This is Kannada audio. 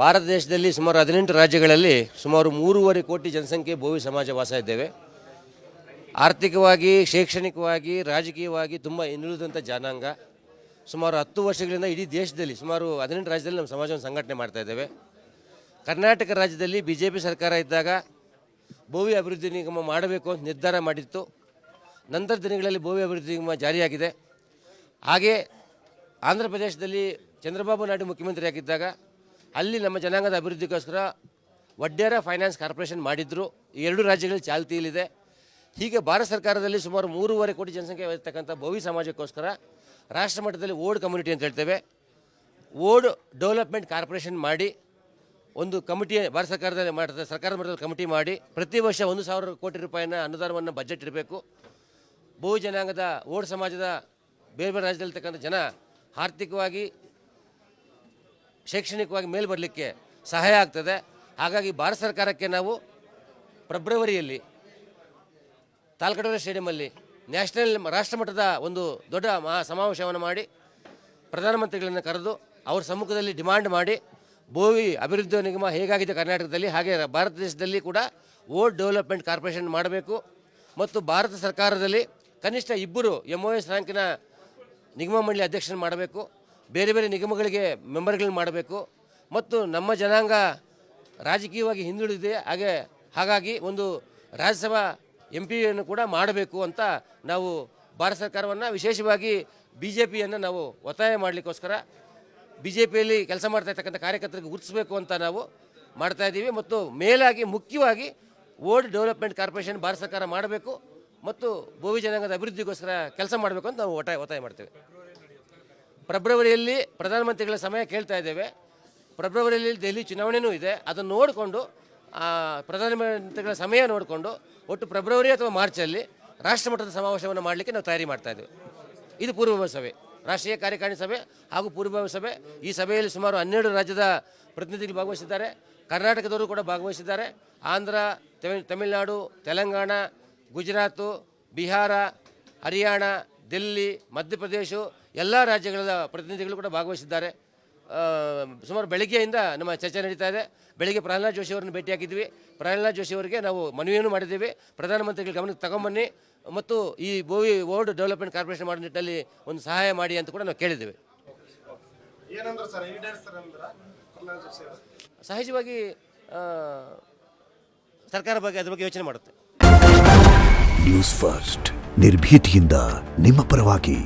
ಭಾರತ ದೇಶದಲ್ಲಿ ಸುಮಾರು 18 ರಾಜ್ಯಗಳಲ್ಲಿ ಸುಮಾರು 3.5 ಕೋಟಿ ಜನಸಂಖ್ಯೆ ಬೋವಿ ಸಮಾಜ ವಾಸ ಇದ್ದೇವೆ. ಆರ್ಥಿಕವಾಗಿ, ಶೈಕ್ಷಣಿಕವಾಗಿ, ರಾಜಕೀಯವಾಗಿ ತುಂಬ ಹಿಂದುಳಿದಂಥ ಜನಾಂಗ. ಸುಮಾರು 10 ವರ್ಷಗಳಿಂದ ಇಡೀ ದೇಶದಲ್ಲಿ ಸುಮಾರು 18 ರಾಜ್ಯದಲ್ಲಿ ನಮ್ಮ ಸಮಾಜವನ್ನು ಸಂಘಟನೆ ಮಾಡ್ತಾ ಇದ್ದೇವೆ. ಕರ್ನಾಟಕ ರಾಜ್ಯದಲ್ಲಿ BJP ಸರ್ಕಾರ ಇದ್ದಾಗ ಬೋವಿ ಅಭಿವೃದ್ಧಿ ನಿಗಮ ಮಾಡಬೇಕು ಅಂತ ನಿರ್ಧಾರ ಮಾಡಿತ್ತು. ನಂತರ ದಿನಗಳಲ್ಲಿ ಬೋವಿ ಅಭಿವೃದ್ಧಿ ನಿಗಮ ಜಾರಿಯಾಗಿದೆ. ಹಾಗೆ ಆಂಧ್ರ ಪ್ರದೇಶದಲ್ಲಿ ಚಂದ್ರಬಾಬು ನಾಯ್ಡು ಮುಖ್ಯಮಂತ್ರಿ ಆಗಿದ್ದಾಗ ಅಲ್ಲಿ ನಮ್ಮ ಜನಾಂಗದ ಅಭಿವೃದ್ಧಿಗೋಸ್ಕರ ವಡ್ಡೇರ ಫೈನಾನ್ಸ್ ಕಾರ್ಪೊರೇಷನ್ ಮಾಡಿದ್ರು. ಈ 2 ರಾಜ್ಯಗಳಲ್ಲಿ ಚಾಲ್ತಿಯಲ್ಲಿದೆ. ಹೀಗೆ ಭಾರತ ಸರ್ಕಾರದಲ್ಲಿ ಸುಮಾರು 3.5 ಕೋಟಿ ಜನಸಂಖ್ಯೆ ಇರತಕ್ಕಂಥ ಬೋವಿ ಸಮಾಜಕ್ಕೋಸ್ಕರ ರಾಷ್ಟ್ರ ಮಟ್ಟದಲ್ಲಿ ಓಡ್ ಕಮ್ಯುನಿಟಿ ಅಂತ ಹೇಳ್ತೇವೆ, ಓಡ್ ಡೆವಲಪ್ಮೆಂಟ್ ಕಾರ್ಪೊರೇಷನ್ ಮಾಡಿ ಒಂದು ಕಮಿಟಿ ಭಾರತ ಸರ್ಕಾರದ ಮಟ್ಟದಲ್ಲಿ ಕಮಿಟಿ ಮಾಡಿ ಪ್ರತಿ ವರ್ಷ 1,000 ಕೋಟಿ ರೂಪಾಯಿನ ಅನುದಾನವನ್ನು ಬಜೆಟ್ ಇರಬೇಕು. ಬೋವಿ ಜನಾಂಗದ ಓಡ್ ಸಮಾಜದ ಬೇರೆ ಬೇರೆ ರಾಜ್ಯದಲ್ಲಿರ್ತಕ್ಕಂಥ ಜನ ಆರ್ಥಿಕವಾಗಿ, ಶೈಕ್ಷಣಿಕವಾಗಿ ಮೇಲೆ ಬರಲಿಕ್ಕೆ ಸಹಾಯ ಆಗ್ತದೆ. ಹಾಗಾಗಿ ಭಾರತ ಸರ್ಕಾರಕ್ಕೆ ನಾವು ಫೆಬ್ರವರಿಯಲ್ಲಿ ತಾಲ್ಕಟೋರ ಸ್ಟೇಡಿಯಮಲ್ಲಿ ನ್ಯಾಷನಲ್ ರಾಷ್ಟ್ರ ಮಟ್ಟದ ಒಂದು ದೊಡ್ಡ ಸಮಾವೇಶವನ್ನು ಮಾಡಿ ಪ್ರಧಾನಮಂತ್ರಿಗಳನ್ನು ಕರೆದು ಅವ್ರ ಸಮ್ಮುಖದಲ್ಲಿ ಡಿಮಾಂಡ್ ಮಾಡಿ ಬೋವಿ ಅಭಿವೃದ್ಧಿ ನಿಗಮ ಹೇಗಾಗಿದೆ ಕರ್ನಾಟಕದಲ್ಲಿ ಹಾಗೆ ಭಾರತ ದೇಶದಲ್ಲಿ ಕೂಡ ಓಡ್ ಡೆವಲಪ್ಮೆಂಟ್ ಕಾರ್ಪೊರೇಷನ್ ಮಾಡಬೇಕು ಮತ್ತು ಭಾರತ ಸರ್ಕಾರದಲ್ಲಿ ಕನಿಷ್ಠ 2 MOS ರ್ಯಾಂಕಿನ ನಿಗಮ ಮಂಡಳಿ ಅಧ್ಯಕ್ಷರನ್ನು ಮಾಡಬೇಕು. ಬೇರೆ ಬೇರೆ ನಿಗಮಗಳಿಗೆ ಮೆಂಬರ್ಗಳನ್ನ ಮಾಡಬೇಕು ಮತ್ತು ನಮ್ಮ ಜನಾಂಗ ರಾಜಕೀಯವಾಗಿ ಹಿಂದುಳಿದಿದೆ. ಹಾಗಾಗಿ ಒಂದು ರಾಜ್ಯಸಭಾ MP ಕೂಡ ಮಾಡಬೇಕು ಅಂತ ನಾವು ಭಾರತ ಸರ್ಕಾರವನ್ನು, ವಿಶೇಷವಾಗಿ BJPಯನ್ನು ನಾವು ಒತ್ತಾಯ ಮಾಡಲಿಕ್ಕೋಸ್ಕರ BJPಯಲ್ಲಿ ಕೆಲಸ ಮಾಡ್ತಾ ಇರ್ತಕ್ಕಂಥ ಕಾರ್ಯಕರ್ತರಿಗೆ ಗುರುತಿಸಬೇಕು ಅಂತ ನಾವು ಮಾಡ್ತಾ ಇದ್ದೀವಿ. ಮತ್ತು ಮೇಲಾಗಿ ಮುಖ್ಯವಾಗಿ ಓಲ್ಡ್ ಡೆವಲಪ್ಮೆಂಟ್ ಕಾರ್ಪೊರೇಷನ್ ಭಾರತ ಸರ್ಕಾರ ಮಾಡಬೇಕು ಮತ್ತು ಬೋವಿ ಜನಾಂಗದ ಅಭಿವೃದ್ಧಿಗೋಸ್ಕರ ಕೆಲಸ ಮಾಡಬೇಕು ಅಂತ ನಾವು ಒತ್ತಾಯ ಮಾಡ್ತೇವೆ. ಫೆಬ್ರವರಿಯಲ್ಲಿ ಪ್ರಧಾನಮಂತ್ರಿಗಳ ಸಮಯ ಕೇಳ್ತಾ ಇದ್ದೇವೆ. ಫೆಬ್ರವರಿಯಲ್ಲಿ ದೆಹಲಿ ಚುನಾವಣೆಯೂ ಇದೆ. ಅದನ್ನು ನೋಡಿಕೊಂಡು ಪ್ರಧಾನಮಂತ್ರಿಗಳ ಸಮಯ ನೋಡಿಕೊಂಡು ಒಟ್ಟು ಫೆಬ್ರವರಿ ಅಥವಾ ಮಾರ್ಚಲ್ಲಿ ರಾಷ್ಟ್ರಮಟ್ಟದ ಸಮಾವೇಶವನ್ನು ಮಾಡಲಿಕ್ಕೆ ನಾವು ತಯಾರಿ ಮಾಡ್ತಾ ಇದ್ದೇವೆ. ಇದು ಪೂರ್ವಭಾವಿ ಸಭೆ, ರಾಷ್ಟ್ರೀಯ ಕಾರ್ಯಕಾರಿಣಿ ಸಭೆ ಹಾಗೂ ಪೂರ್ವಭಾವಿ ಸಭೆ. ಈ ಸಭೆಯಲ್ಲಿ ಸುಮಾರು 12 ರಾಜ್ಯದ ಪ್ರತಿನಿಧಿಗಳು ಭಾಗವಹಿಸಿದ್ದಾರೆ. ಕರ್ನಾಟಕದವರು ಕೂಡ ಭಾಗವಹಿಸಿದ್ದಾರೆ. ಆಂಧ್ರ, ತಮಿಳುನಾಡು, ತೆಲಂಗಾಣ, ಗುಜರಾತು, ಬಿಹಾರ, ಹರಿಯಾಣ, ದಿಲ್ಲಿ, ಮಧ್ಯಪ್ರದೇಶ ಎಲ್ಲ ರಾಜ್ಯಗಳ ಪ್ರತಿನಿಧಿಗಳು ಕೂಡ ಭಾಗವಹಿಸಿದ್ದಾರೆ. ಸುಮಾರು ಬೆಳಗ್ಗೆಯಿಂದ ನಮ್ಮ ಚರ್ಚೆ ನಡೀತಾ ಇದೆ. ಬೆಳಗ್ಗೆ ಪ್ರಹ್ಲಾದ್ ಜೋಶಿ ಅವರನ್ನು ಭೇಟಿಯಾಗಿದ್ವಿ. ಪ್ರಹ್ಲಾದ್ ಜೋಶಿ ಅವರಿಗೆ ನಾವು ಮನವಿಯನ್ನು ಮಾಡಿದ್ದೀವಿ, ಪ್ರಧಾನಮಂತ್ರಿಗಳ ಗಮನಕ್ಕೆ ತಗೊಂಬನ್ನಿ ಮತ್ತು ಈ ಬೋವಿ ಓಲ್ಡ್ ಡೆವಲಪ್ಮೆಂಟ್ ಕಾರ್ಪೊರೇಷನ್ ಮಾಡೋ ನಿಟ್ಟಿನಲ್ಲಿ ಒಂದು ಸಹಾಯ ಮಾಡಿ ಅಂತ ಕೂಡ ನಾವು ಕೇಳಿದ್ದೇವೆ. ಸಹಜವಾಗಿ ಸರ್ಕಾರ ಅದ್ರ ಬಗ್ಗೆ ಯೋಚನೆ ಮಾಡುತ್ತೆ. ನ್ಯೂಸ್ ಫಸ್ಟ್ ನಿರ್ಭೀತಿಯಿಂದ ನಿಮ್ಮ ಪರವಾಗಿ.